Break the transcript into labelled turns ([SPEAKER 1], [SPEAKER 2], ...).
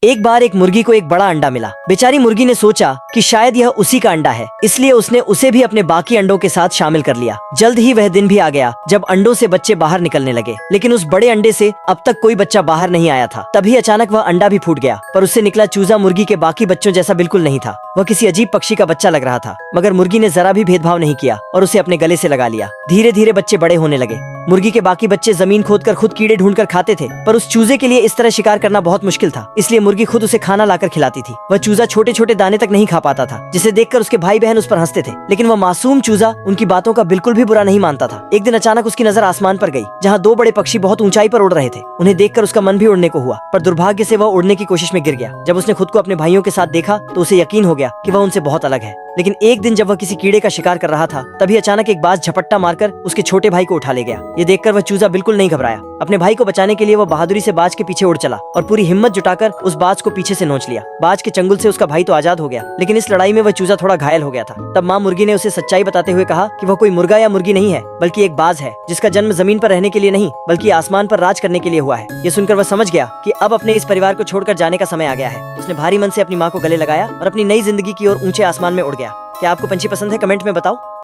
[SPEAKER 1] एक बार एक मुर्गी को एक बड़ा अंडा मिला। बेचारी मुर्गी ने सोचा कि शायद यह उसी का अंडा है, इसलिए उसने उसे भी अपने बाकी अंडों के साथ शामिल कर लिया। जल्द ही वह दिन भी आ गया जब अंडों से बच्चे बाहर निकलने लगे, लेकिन उस बड़े अंडे से अब तक कोई बच्चा बाहर नहीं आया था। तभी अचानक वह अंडा भी फूट गया, पर उससे निकला चूजा मुर्गी के बाकी बच्चों जैसा बिल्कुल नहीं था। वह किसी अजीब पक्षी का बच्चा लग रहा था, मगर मुर्गी ने जरा भी भेदभाव नहीं किया और उसे अपने गले से लगा लिया। धीरे धीरे बच्चे बड़े होने लगे। मुर्गी के बाकी बच्चे जमीन खोदकर खुद कीड़े ढूंढकर खाते थे, पर उस चूजे के लिए इस तरह शिकार करना बहुत मुश्किल था, इसलिए मुर्गी खुद उसे खाना लाकर खिलाती थी। वह चूजा छोटे छोटे दाने तक नहीं खा पाता था, जिसे देखकर उसके भाई बहन उस पर हंसते थे, लेकिन वह मासूम चूजा उनकी बातों का बिल्कुल भी बुरा नहीं मानता था। एक दिन अचानक उसकी नजर आसमान पर गई, जहाँ दो बड़े पक्षी बहुत ऊंचाई पर उड़ रहे थे। उन्हें देखकर उसका मन भी उड़ने को हुआ, पर दुर्भाग्य से वह उड़ने की कोशिश में गिर गया। जब उसने खुद को अपने भाइयों के साथ देखा तो उसे यकीन हो गया कि वह उनसे बहुत अलग है। लेकिन एक दिन जब वह किसी कीड़े का शिकार कर रहा था, तभी अचानक एक बाज झपट्टा मारकर उसके छोटे भाई को उठा ले गया। ये देखकर वह चूजा बिल्कुल नहीं घबराया। अपने भाई को बचाने के लिए वह बहादुरी से बाज के पीछे उड़ चला और पूरी हिम्मत जुटाकर उस बाज को पीछे से नोच लिया। बाज के चंगुल से उसका भाई तो आजाद हो गया, लेकिन इस लड़ाई में वह चूजा थोड़ा घायल हो गया था। तब माँ मुर्गी ने उसे सच्चाई बताते हुए कहा कि वह कोई मुर्गा या मुर्गी नहीं है, बल्कि एक बाज है, जिसका जन्म जमीन पर रहने के लिए नहीं बल्कि आसमान पर राज करने के लिए हुआ है। ये सुनकर वह समझ गया कि अब अपने इस परिवार को छोड़कर जाने का समय आ गया है। उसने भारी मन से अपनी माँ को गले लगाया और अपनी नई जिंदगी की ओर ऊंचे आसमान में उड़ गया। क्या आपको पंछी पसंद है? कमेंट में बताओ।